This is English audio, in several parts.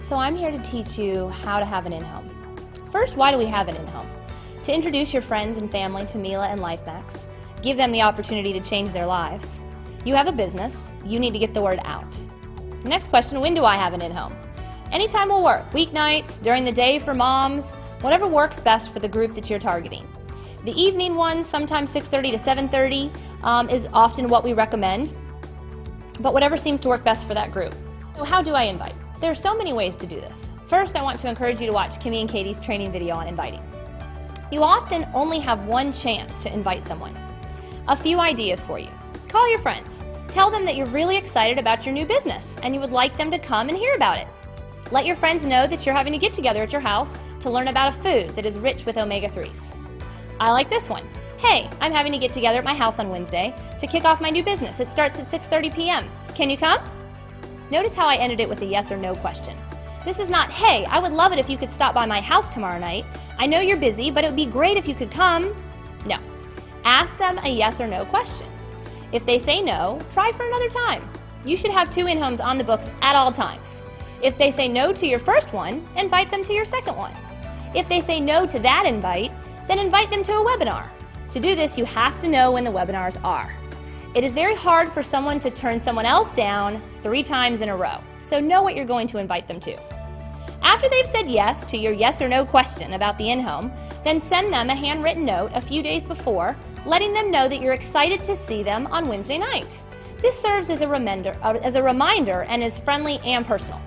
So I'm here to teach you how to have an in-home. First, why do we have an in-home? To introduce your friends and family to Mila and LifeMax, give them the opportunity to change their lives. You have a business, you need to get the word out. Next question, when do I have an in-home? Anytime will work, weeknights, during the day for moms, whatever works best for the group that you're targeting. The evening ones, sometimes 6:30 to 7:30, is often what we recommend, but whatever seems to work best for that group. So how do I invite? There are so many ways to do this. First, I want to encourage you to watch Kimmy and Katie's training video on inviting. You often only have one chance to invite someone. A few ideas for you. Call your friends. Tell them that you're really excited about your new business and you would like them to come and hear about it. Let your friends know that you're having a get-together at your house to learn about a food that is rich with omega-3s. I like this one. Hey, I'm having a get-together at my house on Wednesday to kick off my new business. It starts at 6:30 p.m. Can you come? Notice how I ended it with a yes or no question. This is not, hey, I would love it if you could stop by my house tomorrow night. I know you're busy, but it would be great if you could come. No. Ask them a yes or no question. If they say no, try for another time. You should have 2 in-homes on the books at all times. If they say no to your first one, invite them to your second one. If they say no to that invite, then invite them to a webinar. To do this, you have to know when the webinars are. It is very hard for someone to turn someone else down 3 times in a row, so know what you're going to invite them to. After they've said yes to your yes or no question about the in-home, then send them a handwritten note a few days before, letting them know that you're excited to see them on Wednesday night. This serves as a reminder and is friendly and personal.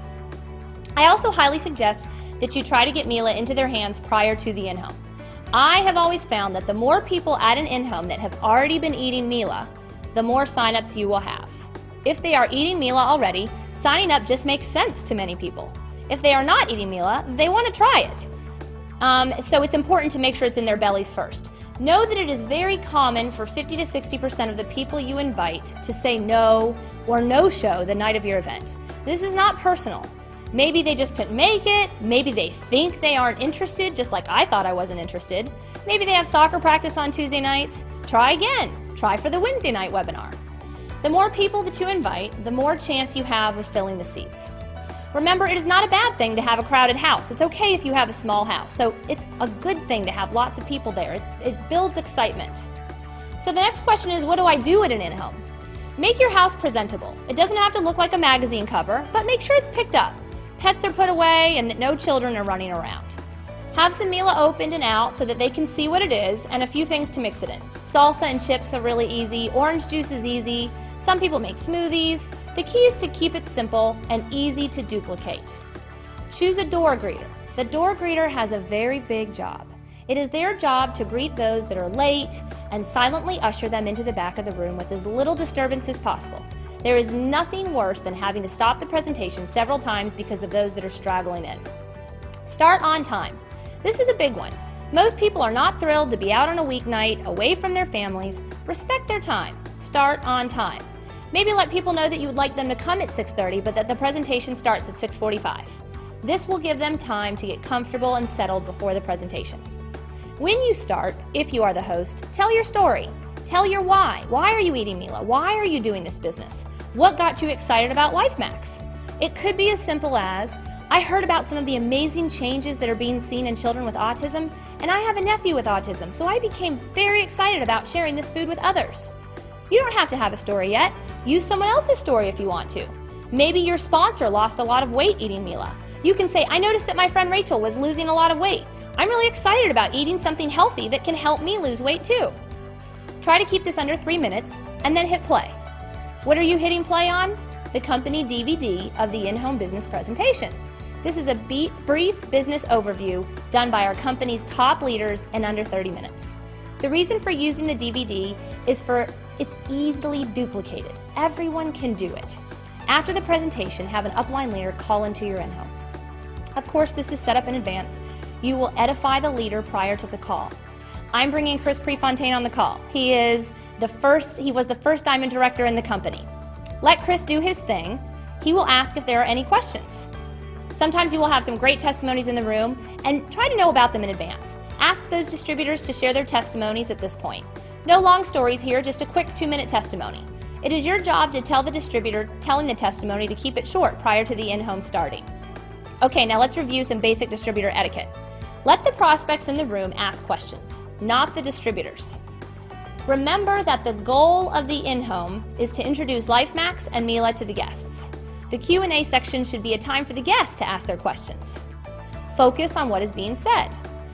I also highly suggest that you try to get Mila into their hands prior to the in-home. I have always found that the more people at an in-home that have already been eating Mila, the more signups you will have. If they are eating Mila already, signing up just makes sense to many people. If they are not eating Mila, they want to try it. So it's important to make sure it's in their bellies first. Know that it is very common for 50 to 60% of the people you invite to say no or no-show the night of your event. This is not personal. Maybe they just couldn't make it, maybe they think they aren't interested, just like I thought I wasn't interested. Maybe they have soccer practice on Tuesday nights. Try again. Try for the Wednesday night webinar. The more people that you invite, the more chance you have of filling the seats. Remember, it is not a bad thing to have a crowded house. It's okay if you have a small house, so it's a good thing to have lots of people there. It builds excitement. So the next question is, what do I do at an in-home? Make your house presentable. It doesn't have to look like a magazine cover, but make sure it's picked up. Pets are put away and that no children are running around. Have some Mila opened and out so that they can see what it is and a few things to mix it in. Salsa and chips are really easy, orange juice is easy, some people make smoothies. The key is to keep it simple and easy to duplicate. Choose a door greeter. The door greeter has a very big job. It is their job to greet those that are late and silently usher them into the back of the room with as little disturbance as possible. There is nothing worse than having to stop the presentation several times because of those that are straggling in. Start on time. This is a big one. Most people are not thrilled to be out on a weeknight, away from their families. Respect their time. Start on time. Maybe let people know that you would like them to come at 6:30, but that the presentation starts at 6:45. This will give them time to get comfortable and settled before the presentation. When you start, if you are the host, tell your story. Tell your why. Why are you eating Mila? Why are you doing this business? What got you excited about LifeMax? It could be as simple as, I heard about some of the amazing changes that are being seen in children with autism, and I have a nephew with autism, so I became very excited about sharing this food with others. You don't have to have a story yet. Use someone else's story if you want to. Maybe your sponsor lost a lot of weight eating Mila. You can say, I noticed that my friend Rachel was losing a lot of weight. I'm really excited about eating something healthy that can help me lose weight too. Try to keep this under 3 minutes and then hit play. What are you hitting play on? The company DVD of the in-home business presentation. This is a brief business overview done by our company's top leaders in under 30 minutes. The reason for using the DVD is it's easily duplicated. Everyone can do it. After the presentation, have an upline leader call into your in-home. Of course, this is set up in advance. You will edify the leader prior to the call. I'm bringing Chris Prefontaine on the call. He was the first diamond director in the company. Let Chris do his thing. He will ask if there are any questions. Sometimes you will have some great testimonies in the room, and try to know about them in advance. Ask those distributors to share their testimonies at this point. No long stories here, just a quick 2-minute testimony. It is your job to tell the distributor telling the testimony to keep it short prior to the in-home starting. Okay, now let's review some basic distributor etiquette. Let the prospects in the room ask questions, not the distributors. Remember that the goal of the in-home is to introduce LifeMax and Mila to the guests. The Q&A section should be a time for the guests to ask their questions. Focus on what is being said.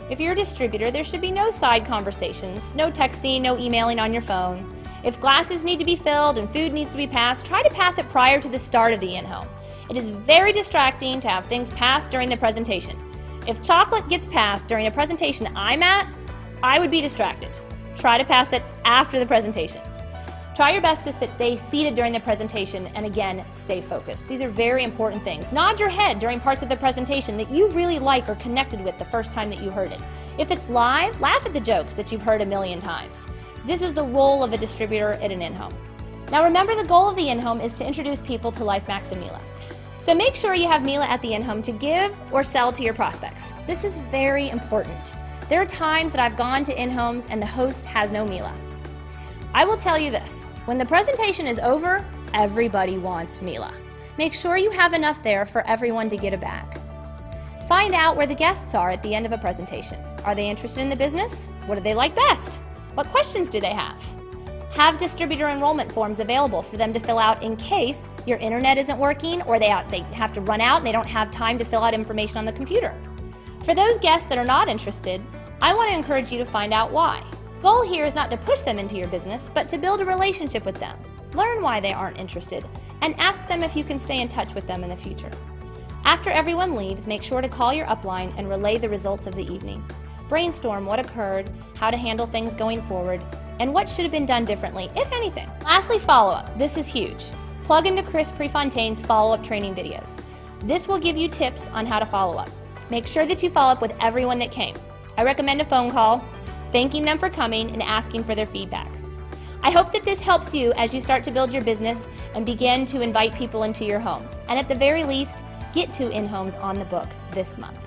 If you're a distributor, there should be no side conversations, no texting, no emailing on your phone. If glasses need to be filled and food needs to be passed, try to pass it prior to the start of the in-home. It is very distracting to have things passed during the presentation. If chocolate gets passed during a presentation I'm at, I would be distracted. Try to pass it after the presentation. Try your best to stay seated during the presentation and again, stay focused. These are very important things. Nod your head during parts of the presentation that you really like or connected with the first time that you heard it. If it's live, laugh at the jokes that you've heard a million times. This is the role of a distributor at an in-home. Now remember, the goal of the in-home is to introduce people to LifeMax and Mila. So make sure you have Mila at the in-home to give or sell to your prospects. This is very important. There are times that I've gone to in-homes and the host has no Mila. I will tell you this, when the presentation is over, everybody wants Mila. Make sure you have enough there for everyone to get a bag. Find out where the guests are at the end of a presentation. Are they interested in the business? What do they like best? What questions do they have? Have distributor enrollment forms available for them to fill out in case your internet isn't working or they have to run out and they don't have time to fill out information on the computer. For those guests that are not interested, I want to encourage you to find out why. Goal here is not to push them into your business, but to build a relationship with them. Learn why they aren't interested and ask them if you can stay in touch with them in the future. After everyone leaves, make sure to call your upline and relay the results of the evening. Brainstorm what occurred, how to handle things going forward, and what should have been done differently, if anything. Lastly, follow-up. This is huge. Plug into Chris Prefontaine's follow-up training videos. This will give you tips on how to follow up. Make sure that you follow up with everyone that came. I recommend a phone call, thanking them for coming and asking for their feedback. I hope that this helps you as you start to build your business and begin to invite people into your homes. And at the very least, get 2 in-homes on the book this month.